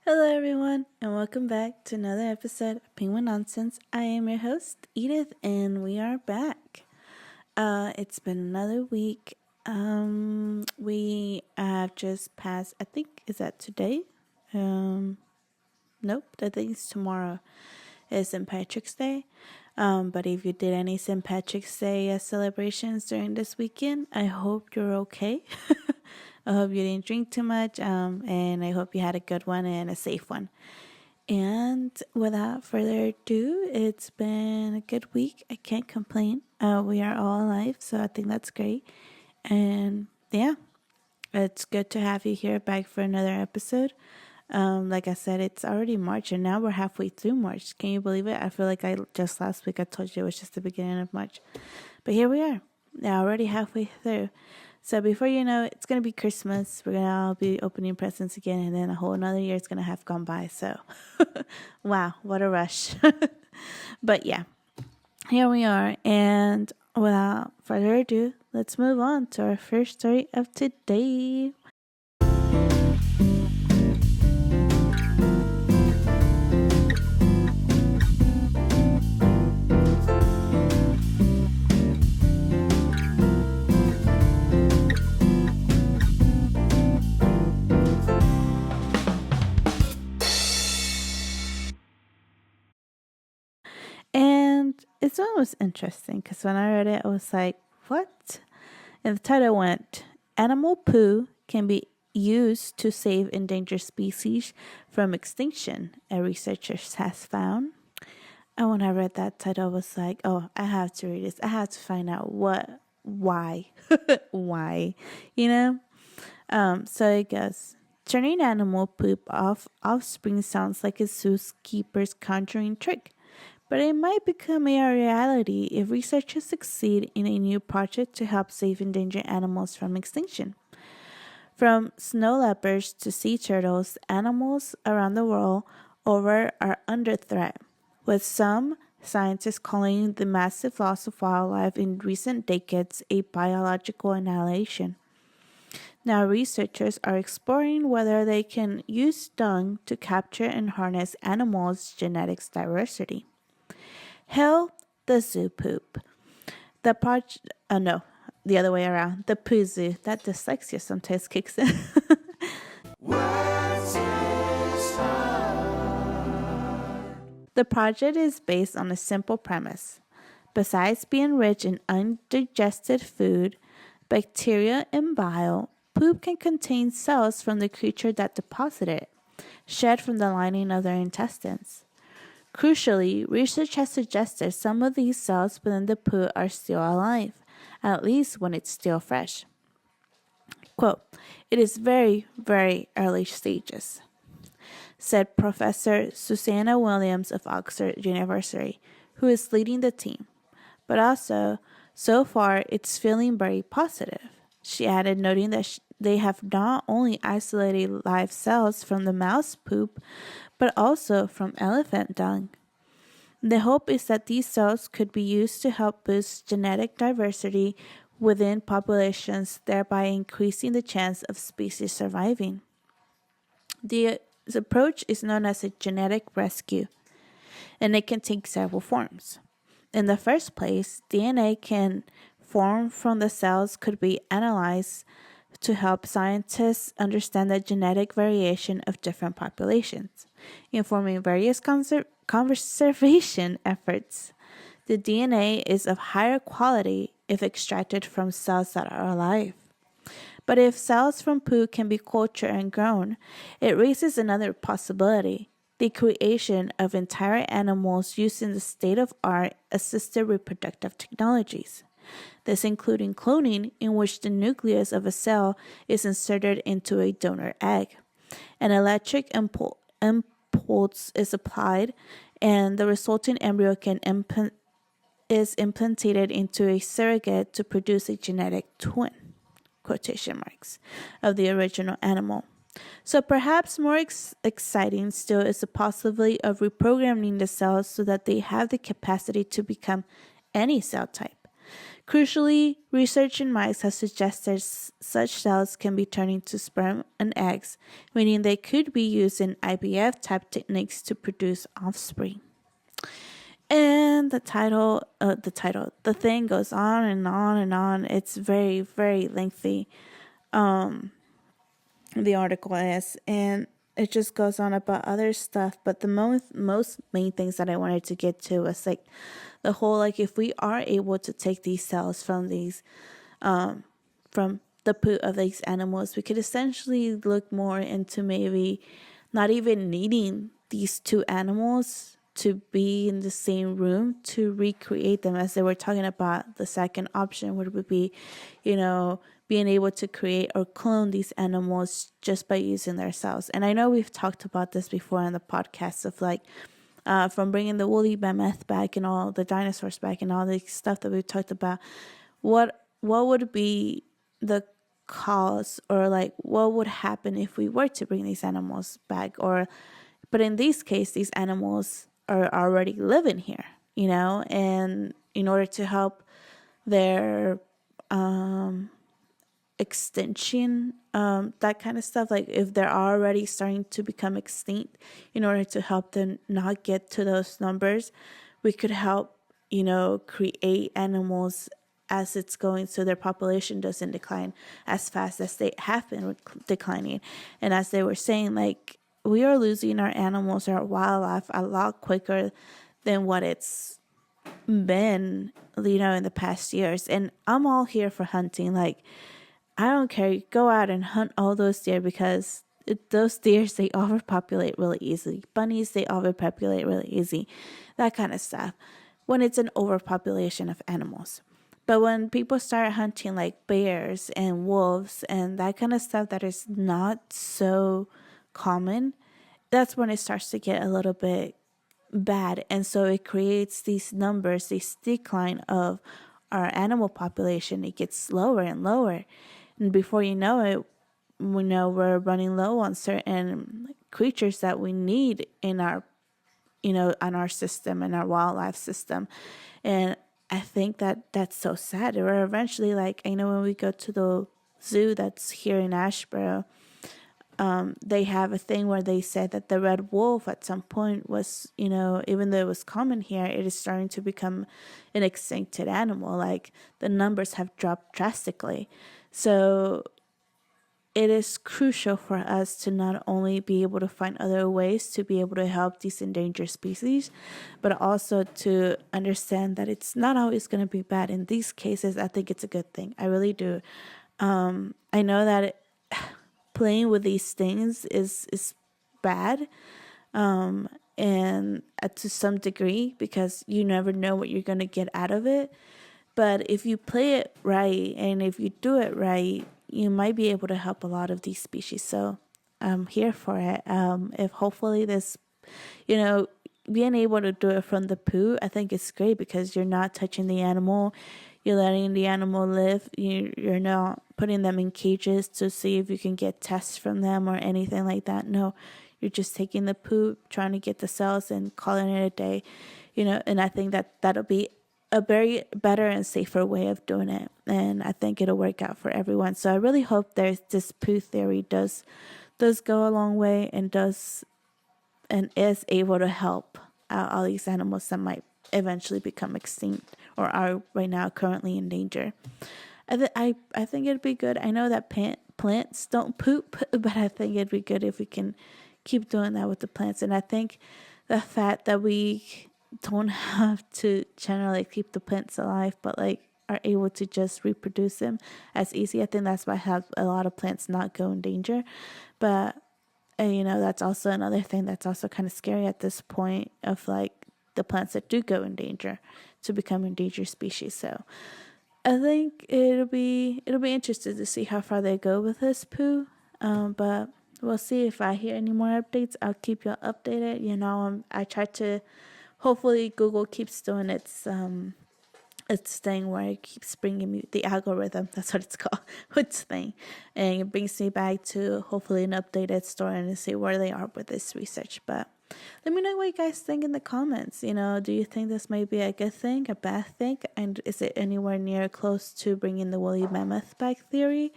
Hello, everyone, and welcome back to another episode of Penguin Nonsense. I am your host, Edith, and we are back. It's been another week. We have just passed, I think, is that today? Nope, I think it's tomorrow. It's St. Patrick's Day. But if you did any St. Patrick's Day celebrations during this weekend, I hope you're okay. I hope you didn't drink too much, and I hope you had a good one and a safe one. And without further ado, it's been a good week. I can't complain. We are all alive, so I think that's great. And yeah, it's good to have you here back for another episode. Like I said, it's already March, and now we're halfway through March. Can you believe it? I feel like just last week I told you it was just the beginning of March. But here we are. Now already halfway through. So before you know it, it's going to be Christmas. We're going to all be opening presents again, and then a whole another year is going to have gone by. So, wow, what a rush. But yeah, here we are. And without further ado, let's move on to our first story of today. And it's almost interesting because when I read it, I was like, what? And the title went, Animal poo can be used to save endangered species from extinction, a researcher has found. And when I read that title, I was like, oh, I have to read this. I have to find out why, why, you know? So it goes, turning animal poop off offspring sounds like a zookeeper's conjuring trick. But it might become a reality if researchers succeed in a new project to help save endangered animals from extinction. From snow leopards to sea turtles, animals around the world over are under threat, with some scientists calling the massive loss of wildlife in recent decades a biological annihilation. Now, researchers are exploring whether they can use dung to capture and harness animals' genetics diversity. Hell, the zoo poop. The the other way around. The poo zoo. That dyslexia sometimes kicks in. The project is based on a simple premise. Besides being rich in undigested food, bacteria, and bile, poop can contain cells from the creature that deposited it, shed from the lining of their intestines. Crucially, research has suggested some of these cells within the poo are still alive, at least when it's still fresh. Quote, it is very, very early stages, said Professor Susanna Williams of Oxford University, who is leading the team. But also, so far, it's feeling very positive. She added, noting that they have not only isolated live cells from the mouse poop, but also from elephant dung. The hope is that these cells could be used to help boost genetic diversity within populations, thereby increasing the chance of species surviving. The approach is known as a genetic rescue, and it can take several forms. In the first place, DNA can form from the cells could be analyzed to help scientists understand the genetic variation of different populations, informing various conservation efforts. The DNA is of higher quality if extracted from cells that are alive. But if cells from poo can be cultured and grown, it raises another possibility: the creation of entire animals using the state-of-art assisted reproductive technologies. This including cloning, in which the nucleus of a cell is inserted into a donor egg. An electric impulse is applied, and the resulting embryo is implanted into a surrogate to produce a genetic twin, quotation marks, of the original animal. So perhaps more exciting still is the possibility of reprogramming the cells so that they have the capacity to become any cell type. Crucially, research in mice has suggested such cells can be turned into sperm and eggs, meaning they could be used in IVF type techniques to produce offspring. And the thing goes on and on and on. It's very, very lengthy. The article is, and it just goes on about other stuff. But the most main things that I wanted to get to was like the whole, like, if we are able to take these cells from these, from the poo of these animals, we could essentially look more into maybe not even needing these two animals to be in the same room to recreate them, as they were talking about. The second option would be, being able to create or clone these animals just by using their cells. And I know we've talked about this before on the podcast of like, from bringing the woolly mammoth back and all the dinosaurs back and all the stuff that we've talked about. What would be the cause, or like what would happen if we were to bring these animals back? But in this case, these animals are already living here, and in order to help their extinction, that kind of stuff, like if they're already starting to become extinct, in order to help them not get to those numbers, we could help, create animals as it's going, so their population doesn't decline as fast as they have been declining. And as they were saying, like, we are losing our animals, our wildlife, a lot quicker than what it's been, in the past years. And I'm all here for hunting. Like, I don't care. Go out and hunt all those deer, because those deers, they overpopulate really easily. Bunnies, they overpopulate really easy. That kind of stuff. When it's an overpopulation of animals. But when people start hunting like bears and wolves and that kind of stuff that is not so common, that's when it starts to get a little bit bad. And so it creates these numbers, this decline of our animal population. It gets lower and lower. And before you know it, we're running low on certain creatures that we need in our, on our system, in our wildlife system. And I think that that's so sad. Or eventually, like, I know when we go to the zoo that's here in Asheboro, they have a thing where they said that the red wolf at some point was, even though it was common here, it is starting to become an extincted animal. Like, the numbers have dropped drastically. So it is crucial for us to not only be able to find other ways to be able to help these endangered species, but also to understand that it's not always going to be bad. In these cases, I think it's a good thing. I really do. I know that playing with these things is bad, and to some degree, because you never know what you're going to get out of it. But if you play it right, and if you do it right, you might be able to help a lot of these species. So I'm here for it. If hopefully this, being able to do it from the poo, I think it's great, because you're not touching the animal. You're letting the animal live. You're not putting them in cages to see if you can get tests from them or anything like that. No, you're just taking the poo, trying to get the cells, and calling it a day. And I think that that'll be a very better and safer way of doing it, and I think it'll work out for everyone. So I really hope this poo theory does go a long way, and is able to help out all these animals that might eventually become extinct or are right now currently in danger. I think it'd be good. I know that plants don't poop, but I think it'd be good if we can keep doing that with the plants. And I think the fact that we don't have to generally keep the plants alive, but like are able to just reproduce them as easy, I think that's why I have a lot of plants not go in danger. But that's also another thing that's also kind of scary at this point, of like the plants that do go in danger to become endangered species. So I think it'll be interesting to see how far they go with this poo. But we'll see. If I hear any more updates, I'll keep you updated. I try to. Hopefully, Google keeps doing its thing where it keeps bringing me the algorithm. That's what it's called. Its thing, and it brings me back to hopefully an updated story and to see where they are with this research. But Let me know what you guys think in the comments. Do you think this might be a good thing, a bad thing? And is it anywhere near close to bringing the woolly mammoth back theory?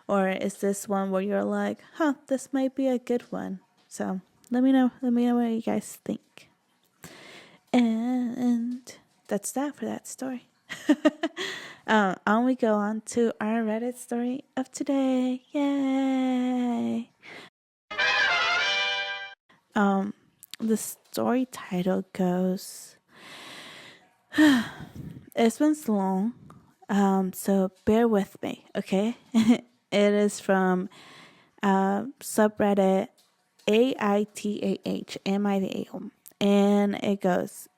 Or is this one where you're like, this might be a good one? So let me know. Let me know what you guys think. And that's that for that story. On we go on to our Reddit story of today. Yay! The story title goes, this one's long, so bear with me, okay? It is from subreddit AITAH, Am I the A-hole? And it goes,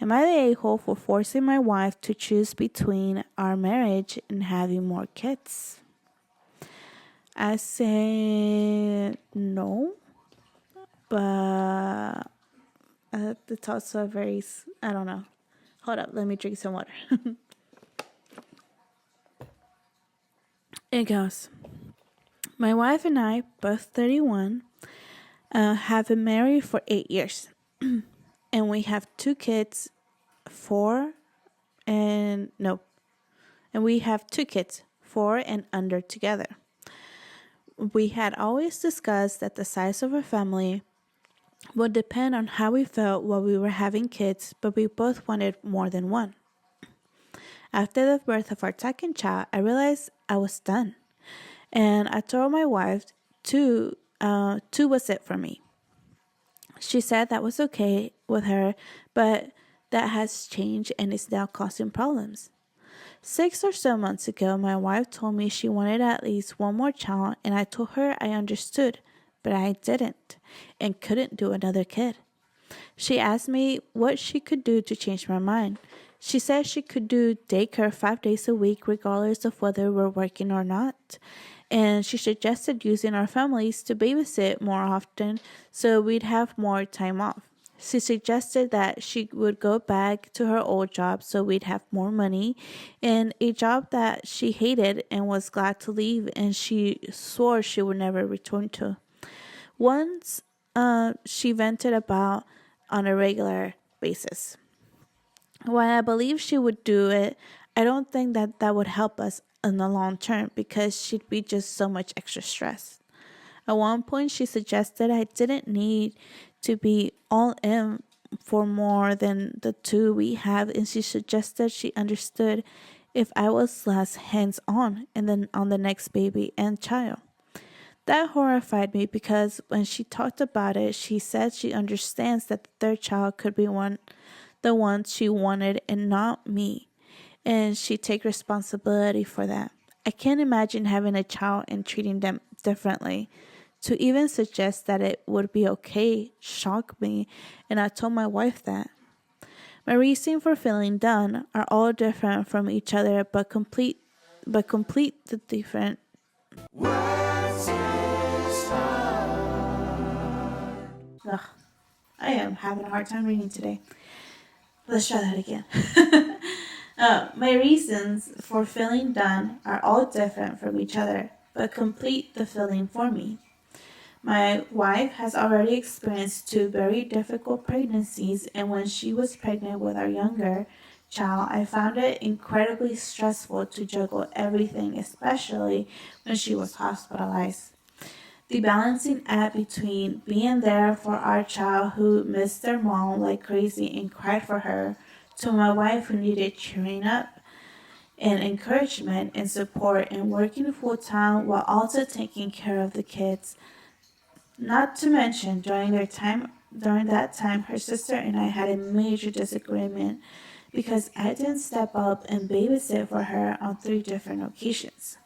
am I the a-hole for forcing my wife to choose between our marriage and having more kids? I say no, but it's also very, I don't know. Hold up, let me drink some water. It goes, my wife and I, both 31, have been married for 8 years. And we have 2 kids, 4 and we have 2 kids, 4 and under together. We had always discussed that the size of our family would depend on how we felt while we were having kids, but we both wanted more than one. After the birth of our second child, I realized I was done. And I told my wife 2 was it for me. She said that was okay with her, but that has changed and is now causing problems. 6 or so months ago, my wife told me she wanted at least one more child, and I told her I understood, but I didn't and couldn't do another kid. She asked me what she could do to change my mind. She said she could do daycare 5 days a week regardless of whether we're working or not. And she suggested using our families to babysit more often so we'd have more time off. She suggested that she would go back to her old job so we'd have more money, and a job that she hated and was glad to leave and she swore she would never return to. Once she vented about on a regular basis. While I believe she would do it, I don't think that would help us in the long term because she'd be just so much extra stress. At one point, she suggested I didn't need to be all in for more than the 2 we have, and she suggested she understood if I was less hands-on and then on the next baby and child. That horrified me because when she talked about it, she said she understands that the 3rd child could be the one she wanted and not me, and she'd take responsibility for that. I can't imagine having a child and treating them differently. To even suggest that it would be okay shocked me, and I told my wife that. My reason for feeling done are all different from each other, but complete the different. Ugh, I am having a hard time reading today. Let's try that again. My reasons for feeling done are all different from each other, but complete the feeling for me. My wife has already experienced 2 very difficult pregnancies, and when she was pregnant with our younger child, I found it incredibly stressful to juggle everything, especially when she was hospitalized. The balancing act between being there for our child who missed their mom like crazy and cried for her, to my wife who needed cheering up and encouragement and support and working full time while also taking care of the kids. Not to mention, during that time, her sister and I had a major disagreement because I didn't step up and babysit for her on 3 different occasions,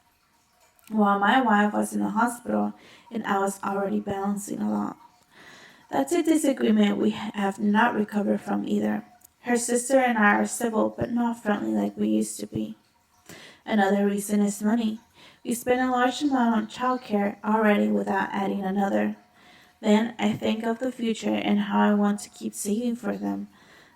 while my wife was in the hospital and I was already balancing a lot. That's a disagreement we have not recovered from either. Her sister and I are civil but not friendly like we used to be. Another reason is money. We spend a large amount on childcare already without adding another. Then I think of the future and how I want to keep saving for them.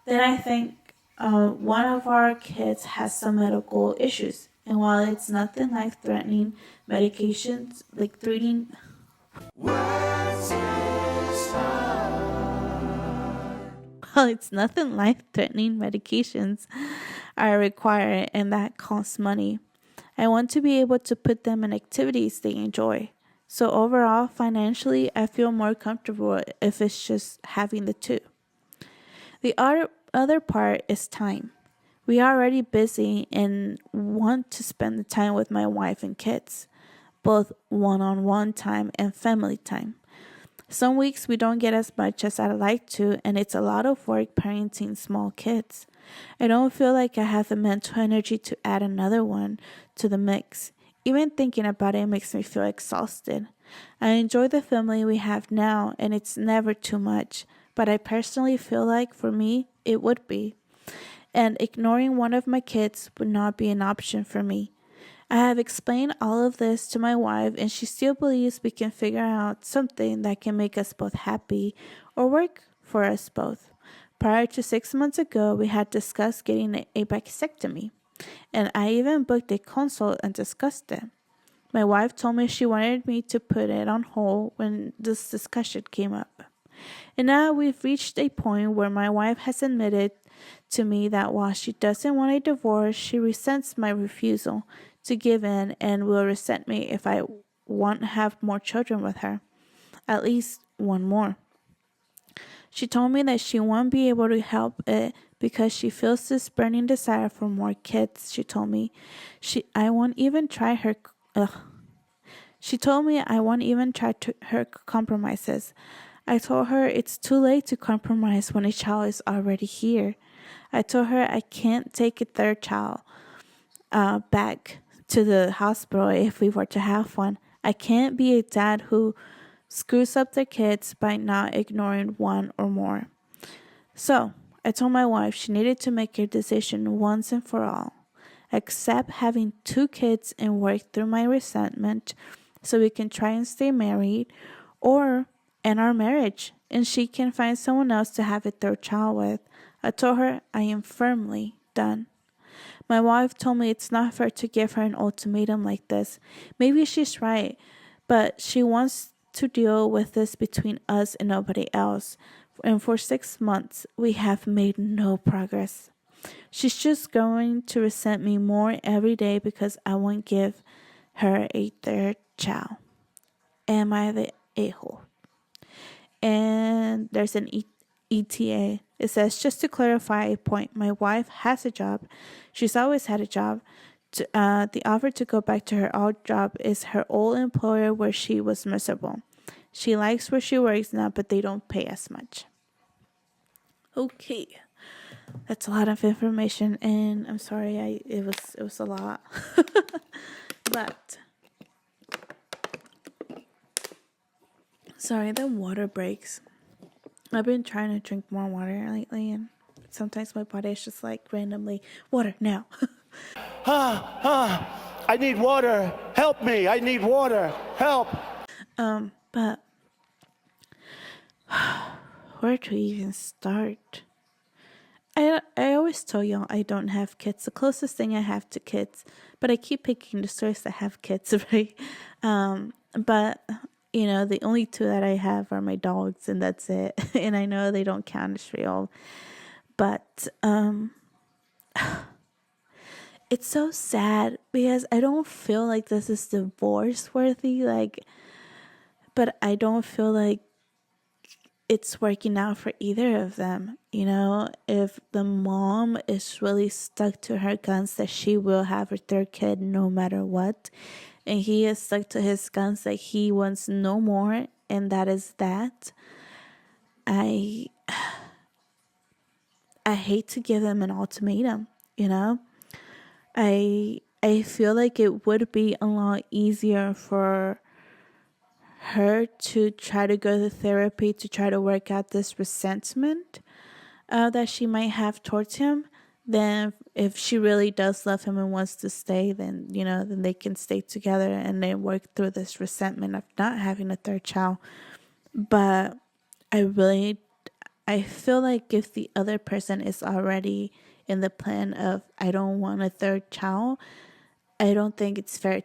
Then I think one of our kids has some medical issues, and while it's nothing life-threatening, medications like treating. Well, it's nothing life-threatening. Medications are required, and that costs money. I want to be able to put them in activities they enjoy. So overall, financially, I feel more comfortable if it's just having the two. The other part is time. We are already busy and want to spend the time with my wife and kids, both one-on-one time and family time. Some weeks we don't get as much as I'd like to, and it's a lot of work parenting small kids. I don't feel like I have the mental energy to add another one to the mix. Even thinking about it makes me feel exhausted. I enjoy the family we have now, and it's never too much, but I personally feel like for me, it would be. And ignoring one of my kids would not be an option for me. I have explained all of this to my wife, and she still believes we can figure out something that can make us both happy or work for us both. Prior to 6 months ago, we had discussed getting a vasectomy, and I even booked a consult and discussed it. My wife told me she wanted me to put it on hold when this discussion came up. And now we've reached a point where my wife has admitted to me that while she doesn't want a divorce, she resents my refusal to give in and will resent me if I want to have more children with her, at least one more. She told me that she won't be able to help it because she feels this burning desire for more kids. She told me I won't even try her. Ugh. She told me I won't even try her compromises. I told her it's too late to compromise when a child is already here. I told her I can't take a third child back to the hospital if we were to have one. I can't be a dad who screws up their kids by not ignoring one or more. So, I told my wife she needed to make a decision once and for all. Accept having 2 kids and work through my resentment so we can try and stay married, or end our marriage and she can find someone else to have a third child with. I told her I am firmly done. My wife told me it's not fair to give her an ultimatum like this. Maybe she's right, but she wants to deal with this between us and nobody else. And for 6 months, we have made no progress. She's just going to resent me more every day because I won't give her a third child. Am I the a-hole? And there's an ETA. It says, just to clarify a point, my wife has a job. She's always had a job. The offer to go back to her old job is her old employer where she was miserable. She likes where she works now, but they don't pay as much. Okay, that's a lot of information, and I'm sorry, it was a lot, but sorry, the water breaks. I've been trying to drink more water lately, and sometimes my body is just like randomly, water now. I need water. Help me. I need water. Help. But where to even start? I always tell y'all I don't have kids. The closest thing I have to kids, but I keep picking the stories that have kids, right? But you know, the only 2 that I have are my dogs, and that's it. And I know they don't count as real, but it's so sad because I don't feel like this is divorce worthy, but I don't feel like it's working out for either of them. You know, if the mom is really stuck to her guns that she will have her third kid no matter what, and he is stuck to his guns that he wants no more, and that is that, I hate to give him an ultimatum, you know? I feel like it would be a lot easier for her to try to go to therapy to try to work out this resentment that she might have towards him. Then if she really does love him and wants to stay, then then they can stay together and then work through this resentment of not having a third child. But I feel like if the other person is already in the plan of I don't want a third child, I don't think it's fair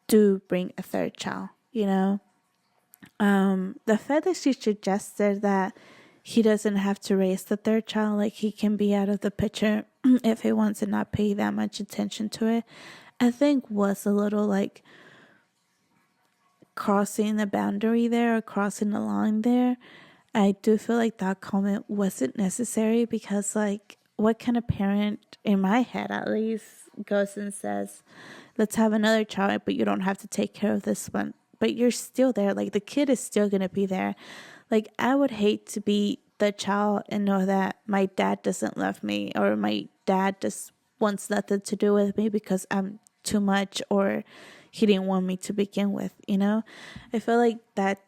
to bring a third child. The fact that she suggested that he doesn't have to raise the third child. Like, he can be out of the picture if he wants and not pay that much attention to it. I think was a little like crossing the boundary there, or crossing the line there. I do feel like that comment wasn't necessary, because like, what kind of parent, in my head at least, goes and says, let's have another child, but you don't have to take care of this one, but you're still there. Like, the kid is still gonna be there. Like, I would hate to be the child and know that my dad doesn't love me, or my dad just wants nothing to do with me because I'm too much, or he didn't want me to begin with, you know? I feel like that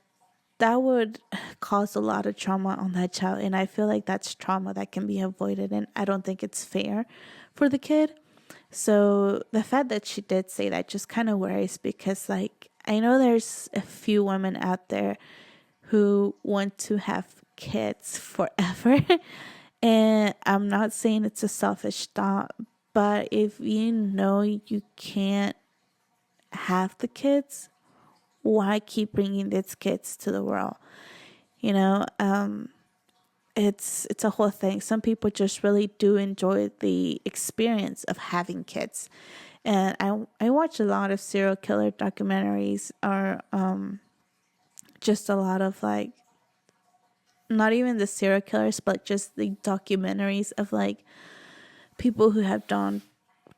would cause a lot of trauma on that child, and I feel like that's trauma that can be avoided, and I don't think it's fair for the kid. So the fact that she did say that just kind of worries, because like, I know there's a few women out there who want to have kids forever. And I'm not saying it's a selfish thought, but if you know you can't have the kids, why keep bringing these kids to the world? You know, it's a whole thing. Some people just really do enjoy the experience of having kids. And I watch a lot of serial killer documentaries, or just a lot of like, not even the serial killers, but just the documentaries of like people who have done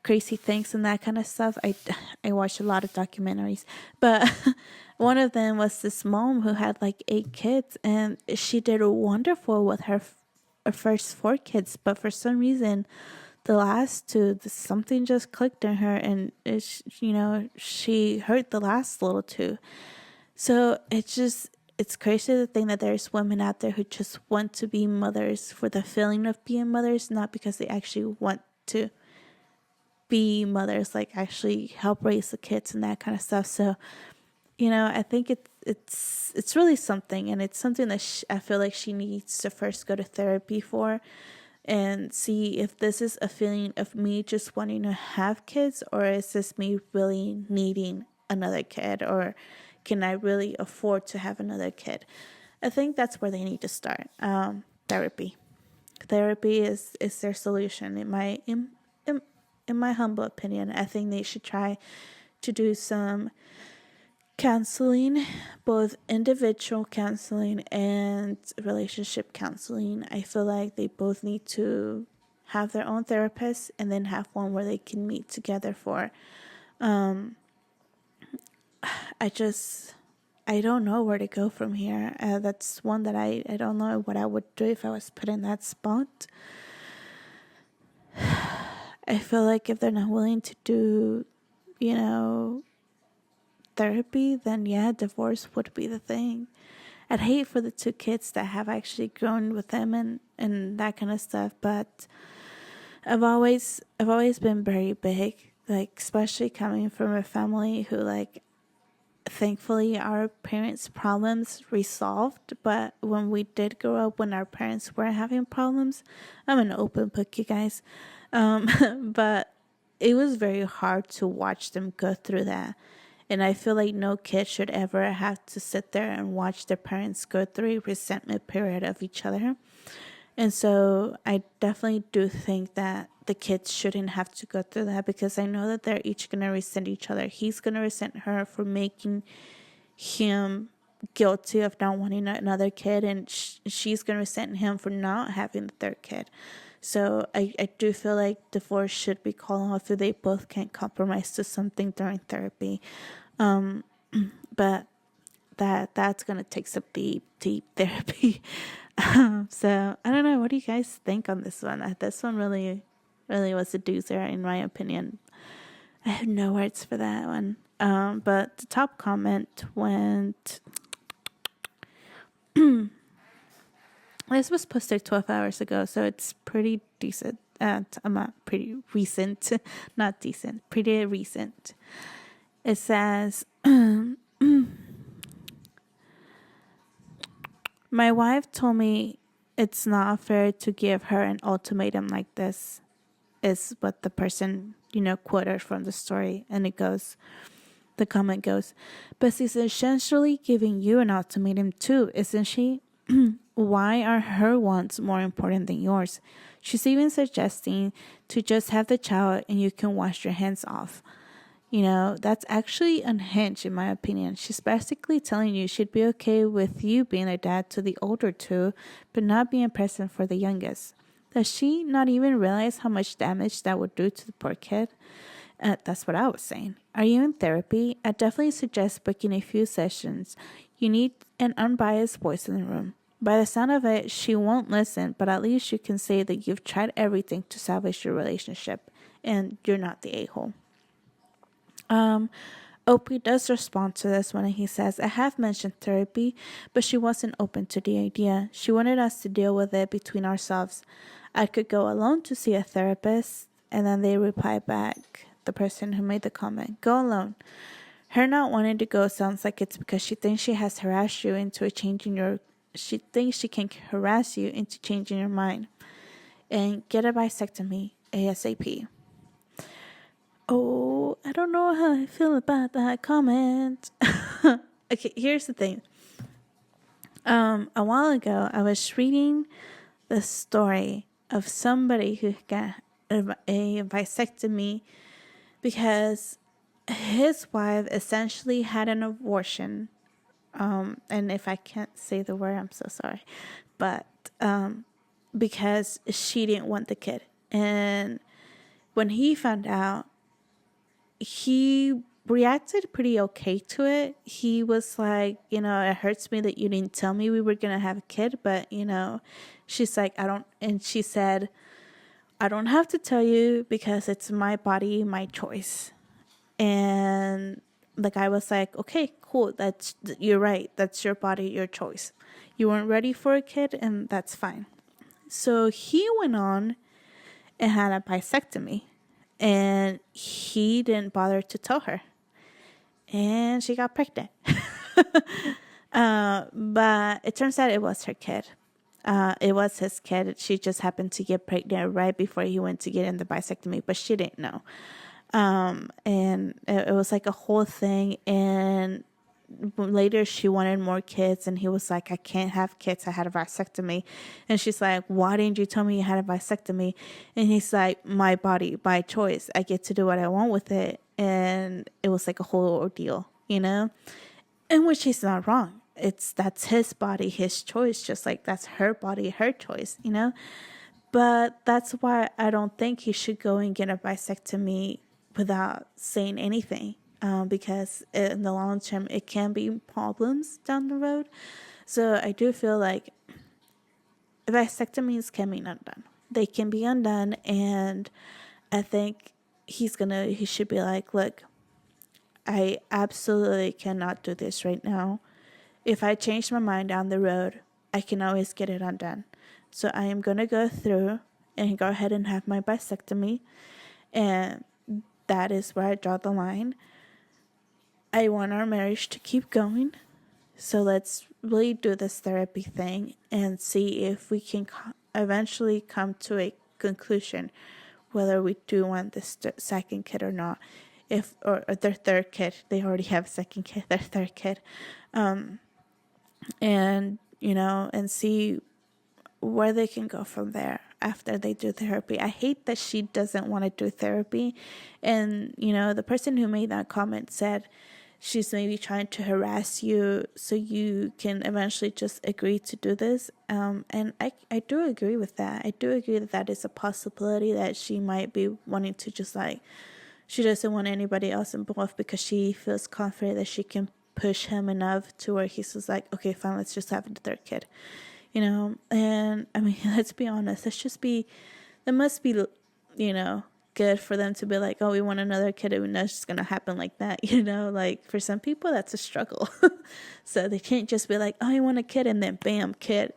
crazy things and that kind of stuff. I watched a lot of documentaries, but one of them was this mom who had like 8 kids, and she did wonderful with her first 4 kids, but for some reason the last 2, something just clicked in her, and she hurt the last little 2. So it's crazy to think that there's women out there who just want to be mothers for the feeling of being mothers, not because they actually want to be mothers, like actually help raise the kids and that kind of stuff. So, I think it's really something, and it's something that I feel like she needs to first go to therapy for, and see if this is a feeling of me just wanting to have kids, or is this me really needing another kid, or can I really afford to have another kid? I think that's where they need to start. Therapy. Therapy is their solution. In my humble opinion, I think they should try to do some counseling, both individual counseling and relationship counseling. I feel like they both need to have their own therapist, and then have one where they can meet together for. I don't know where to go from here. That's one that I don't know what I would do if I was put in that spot. I feel like if they're not willing to do, therapy, then yeah, divorce would be the thing. I'd hate for the 2 kids that have actually grown with them and that kind of stuff, but I've always been very big, like, especially coming from a family who, like, thankfully our parents' problems resolved, but when we did grow up, when our parents were having problems, I'm an open book, you guys, but it was very hard to watch them go through that. And I feel like no kid should ever have to sit there and watch their parents go through a resentment period of each other. And so I definitely do think that the kids shouldn't have to go through that, because I know that they're each going to resent each other. He's going to resent her for making him guilty of not wanting another kid, and she's going to resent him for not having the 3rd kid. So I do feel like divorce should be called off if they both can't compromise to something during therapy. But that's going to take some deep therapy. So I don't know. What do you guys think on this one? This one really was a doozer, in my opinion. I have no words for that one. But the top comment went... This was posted 12 hours ago, so it's pretty decent. I'm not pretty recent, not decent, pretty recent. It says, my wife told me it's not fair to give her an ultimatum like this, is what the person, quoted from the story. And the comment goes, but she's essentially giving you an ultimatum too, isn't she? Why are her wants more important than yours? She's even suggesting to just have the child and you can wash your hands off. That's actually unhinged in my opinion. She's basically telling you she'd be okay with you being a dad to the older two, but not being present for the youngest. Does she not even realize how much damage that would do to the poor kid? That's what I was saying. Are you in therapy? I definitely suggest booking a few sessions. You need an unbiased voice in the room. By the sound of it, she won't listen, but at least you can say that you've tried everything to salvage your relationship and you're not the a-hole. Opie does respond to this when he says, I have mentioned therapy, but she wasn't open to the idea. She wanted us to deal with it between ourselves. I could go alone to see a therapist, and then they reply back, the person who made the comment, go alone. Her not wanting to go sounds like it's because she thinks she has harassed you into she thinks she can harass you into changing your mind. And get a vasectomy ASAP. Oh, I don't know how I feel about that comment. Okay, here's the thing. A while ago, I was reading the story of somebody who got a vasectomy because his wife essentially had an abortion. And if I can't say the word, I'm so sorry. But because she didn't want the kid. And when he found out, he reacted pretty okay to it. He was like, it hurts me that you didn't tell me we were going to have a kid. But, she's like, she said, I don't have to tell you because it's my body, my choice. And the guy was like, okay, cool. You're right. That's your body, your choice. You weren't ready for a kid and that's fine. So he went on and had a vasectomy. And he didn't bother to tell her. And she got pregnant. But it turns out it was her kid. It was his kid. She just happened to get pregnant right before he went to get in the vasectomy. But she didn't know. And it was like a whole thing. And later she wanted more kids and he was like, I can't have kids, I had a vasectomy. And she's like, why didn't you tell me you had a vasectomy? And he's like, my body, my choice, I get to do what I want with it. And it was like a whole ordeal, in which he's not wrong. That's his body, his choice, just like that's her body, her choice, but that's why I don't think he should go and get a vasectomy without saying anything. Because in the long term, it can be problems down the road. So I do feel like vasectomies can be undone. They can be undone, and I think he should be like, look, I absolutely cannot do this right now. If I change my mind down the road, I can always get it undone. So I am going to go through and go ahead and have my vasectomy, and that is where I draw the line. I want our marriage to keep going. So let's really do this therapy thing and see if we can eventually come to a conclusion whether we do want this second kid or not. Or their third kid. They already have a second kid, their third kid. And, and see where they can go from there after they do therapy. I hate that she doesn't want to do therapy. And, the person who made that comment said, she's maybe trying to harass you so you can eventually just agree to do this. And I do agree with that. I do agree that is a possibility, that she might be wanting to just she doesn't want anybody else involved because she feels confident that she can push him enough to where he's just like, okay, fine, let's just have the third kid. And I mean, let's be honest, that must be, good for them to be like, oh, we want another kid, and that's just going to happen like that, like for some people that's a struggle. So they can't just be like, oh, I want a kid, and then bam, kid,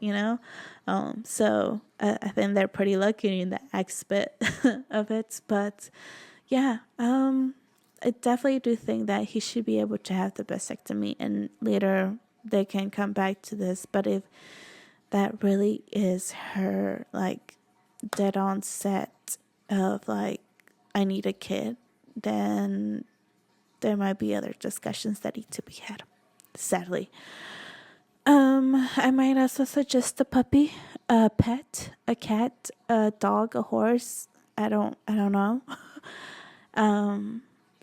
so I think they're pretty lucky in the aspect of it. But yeah, I definitely do think that he should be able to have the vasectomy, and later they can come back to this. But if that really is her dead on set of I need a kid, then there might be other discussions that need to be had, sadly. I might also suggest a puppy, a pet, a cat, a dog, a horse. I don't know.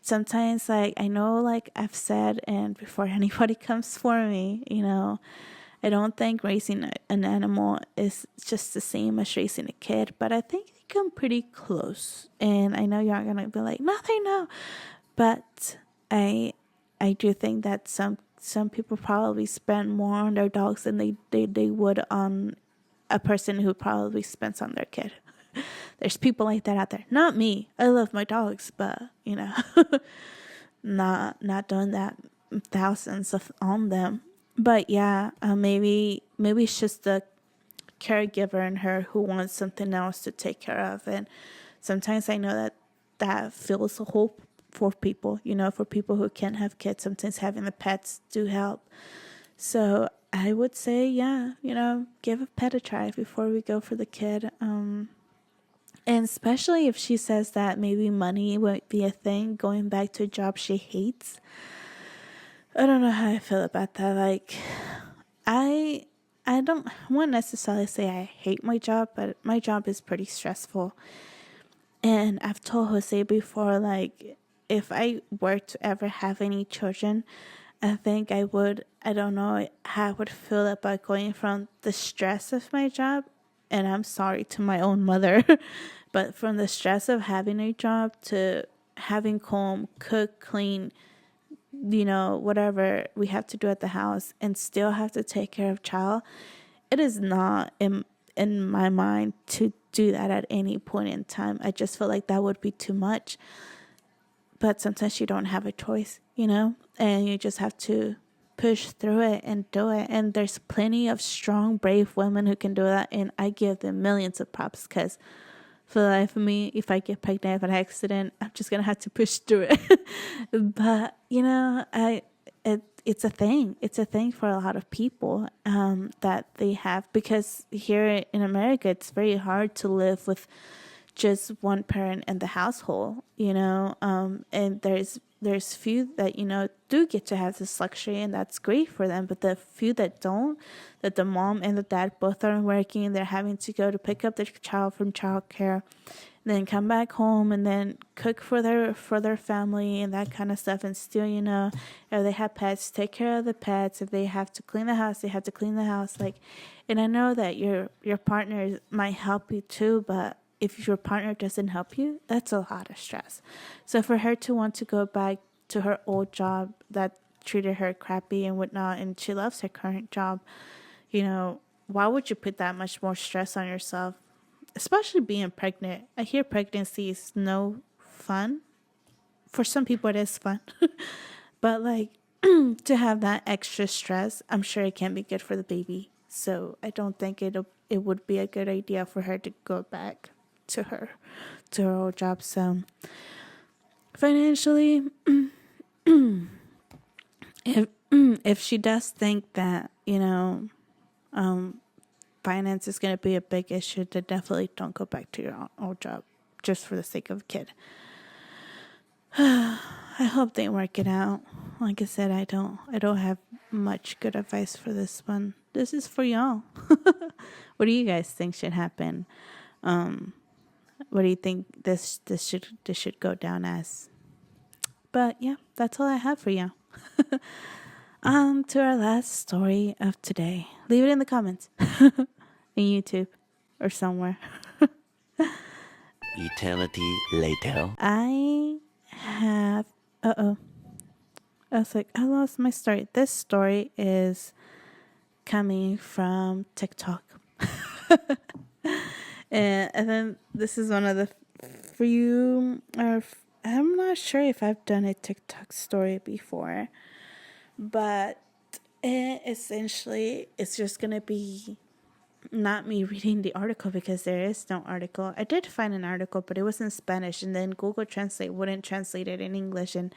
Sometimes, like, I know, like I've said, and before anybody comes for me, I don't think raising an animal is just the same as raising a kid, but I think they come pretty close. And I know you're gonna be like, nothing, no, but I do think that some people probably spend more on their dogs than they would on a person who probably spends on their kid. There's people like that out there. Not me. I love my dogs, but not doing that thousands of on them. But yeah, maybe it's just the caregiver in her who wants something else to take care of, and sometimes I know that fills a hole for people. For people who can't have kids, sometimes having the pets do help. So I would say, yeah, give a pet a try before we go for the kid. And especially if she says that maybe money would be a thing, going back to a job she hates. I don't know how I feel about that. Like, I wouldn't necessarily say I hate my job, but my job is pretty stressful. And I've told Jose before, like, if I were to ever have any children, I think I don't know how I would feel about going from the stress of my job, and I'm sorry to my own mother, but from the stress of having a job to having home, cook, clean, whatever we have to do at the house and still have to take care of child, it is not in my mind to do that at any point in time. I just feel like that would be too much. But sometimes you don't have a choice, and you just have to push through it and do it. And there's plenty of strong, brave women who can do that, and I give them millions of props, because for the life of me, if I get pregnant by accident, I'm just gonna have to push through it. But it's a thing. It's a thing for a lot of people that they have, because here in America, it's very hard to live with just one parent in the household, and there's few that, do get to have this luxury, and that's great for them. But the few that don't, that the mom and the dad both are working, they're having to go to pick up their child from childcare, then come back home and then cook for their family and that kind of stuff. And still, if they have pets, take care of the pets. If they have to clean the house, they have to clean the house. Like, and I know that your partner might help you too, but if your partner doesn't help you, that's a lot of stress. So for her to want to go back to her old job that treated her crappy and whatnot, and she loves her current job, why would you put that much more stress on yourself? Especially being pregnant. I hear pregnancy is no fun. For some people it is fun. But like, to have that extra stress, I'm sure it can't be good for the baby. So I don't think it would be a good idea for her to go back to her old job. So financially, if she does think that finance is going to be a big issue, then definitely don't go back to your old job just for the sake of a kid. I hope they work it out. Like I said, I don't have much good advice for this one. This is for y'all. What do you guys think should happen? What do you think this should go down as? But yeah, that's all I have for you. To our last story of today. Leave it in the comments. In YouTube or somewhere. Eternity later. I was like, I lost my story. This story is coming from TikTok. And then this is one of the few, I'm not sure if I've done a TikTok story before, but essentially it's just going to be not me reading the article, because there is no article. I did find an article, but it was in Spanish, and then Google Translate wouldn't translate it in English, and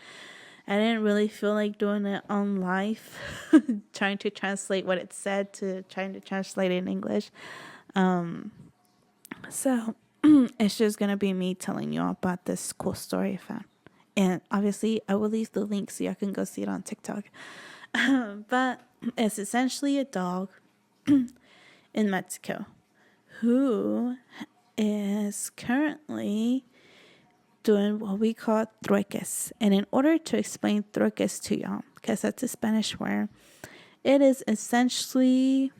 I didn't really feel like doing it on live, trying to translate what it said to trying to translate it in English. So it's just gonna be me telling you all about this cool story I found, and obviously I will leave the link so y'all can go see it on TikTok. But it's essentially a dog in Mexico who is currently doing what we call trueques. And in order to explain trueques to y'all, because that's a Spanish word, it is essentially,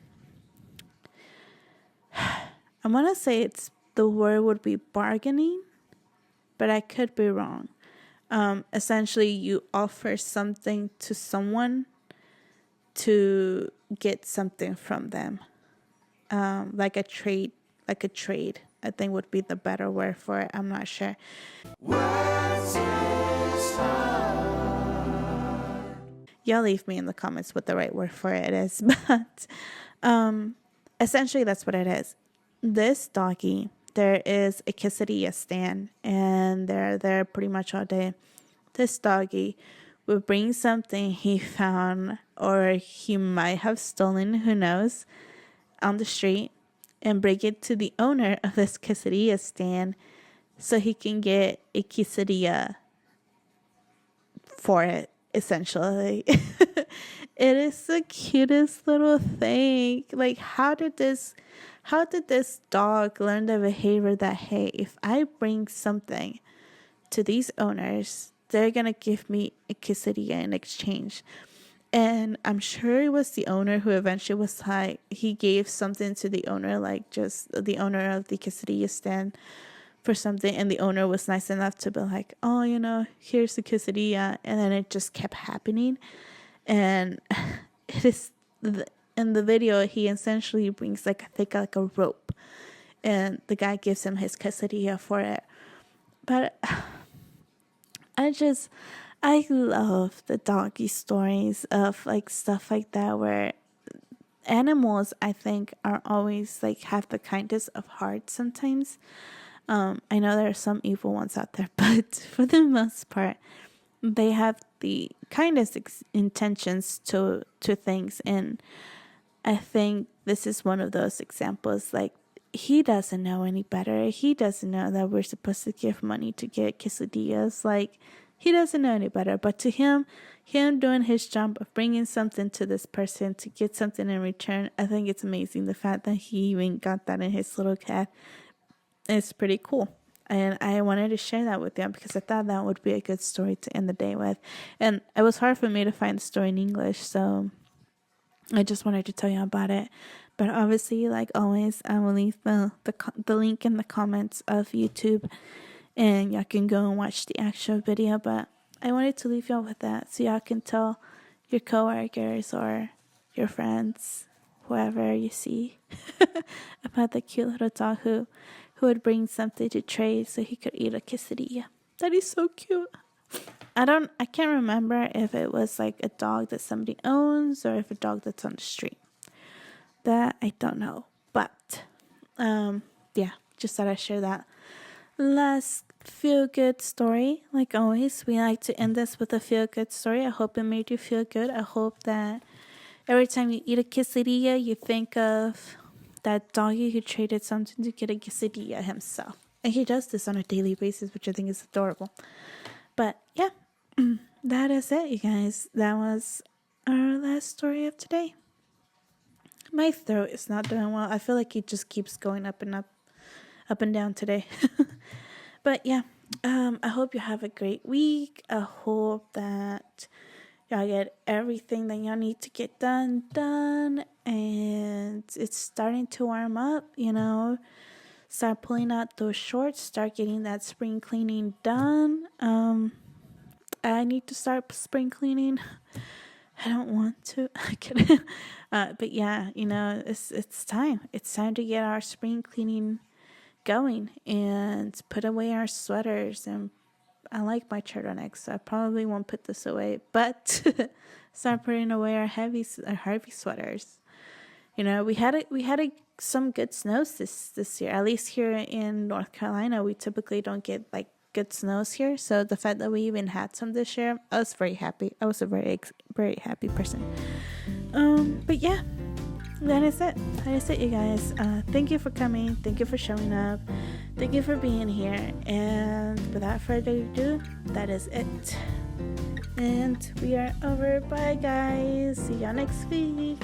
I want to say the word would be bargaining, but I could be wrong. Essentially, you offer something to someone to get something from them. Like a trade, I think would be the better word for it. I'm not sure. Y'all leave me in the comments what the right word for it is. But essentially, that's what it is. This doggy, there is a quesadilla stand, and they're there pretty much all day. This doggy would bring something he found or he might have stolen, who knows, on the street, and bring it to the owner of this quesadilla stand so he can get a quesadilla for it, essentially. It is the cutest little thing. Like, how did this dog learn the behavior that, hey, if I bring something to these owners, they're gonna give me a quesadilla in exchange? And I'm sure it was the owner who eventually was like, he gave something to the owner, like just the owner of the quesadilla stand for something. And the owner was nice enough to be like, oh, here's the quesadilla. And then it just kept happening. And it is, in the video, he essentially brings like a rope. And the guy gives him his quesadilla for it. But I love the doggy stories of like stuff like that, where animals, I think, are always like have the kindest of hearts sometimes. I know there are some evil ones out there, but for the most part, they have the kindest intentions to things. And I think this is one of those examples. Like, he doesn't know any better. He doesn't know that we're supposed to give money to get quesadillas. Like, he doesn't know any better. But to him doing his job of bringing something to this person to get something in return, I think it's amazing. The fact that he even got that in his little cat is pretty cool. And I wanted to share that with you because I thought that would be a good story to end the day with. And it was hard for me to find the story in English, so I just wanted to tell you about it. But obviously, like always, I will leave the link in the comments of YouTube, and y'all can go and watch the actual video. But I wanted to leave y'all with that so y'all can tell your coworkers or your friends, whoever you see, about the cute little dog who would bring something to trade so he could eat a quesadilla. That is so cute. I can't remember if it was like a dog that somebody owns or if a dog that's on the street. That I don't know. But yeah, just thought I'd share that. Last feel-good story. Like always, we like to end this with a feel-good story. I hope it made you feel good. I hope that every time you eat a quesadilla, you think of that doggy who traded something to get a quesadilla himself. And he does this on a daily basis, which I think is adorable. But yeah, that is it, you guys. That was our last story of today. My throat is not doing well. I feel like it just keeps going up and down today. But yeah, I hope you have a great week. I hope that y'all get everything that y'all need to get done. And it's starting to warm up, Start pulling out those shorts. Start getting that spring cleaning done. I need to start spring cleaning. I don't want to. But yeah, it's time. It's time to get our spring cleaning going and put away our sweaters. And I like my turtlenecks, so I probably won't put this away. But start putting away our heavy sweaters. We had some good snows this year. At least here in North Carolina, we typically don't get like good snows here. So the fact that we even had some this year, I was very happy. I was a very, very happy person. But yeah, that is it. That is it, you guys. Thank you for coming. Thank you for showing up. Thank you for being here. And without further ado, that is it. And we are over. Bye, guys. See y'all next week.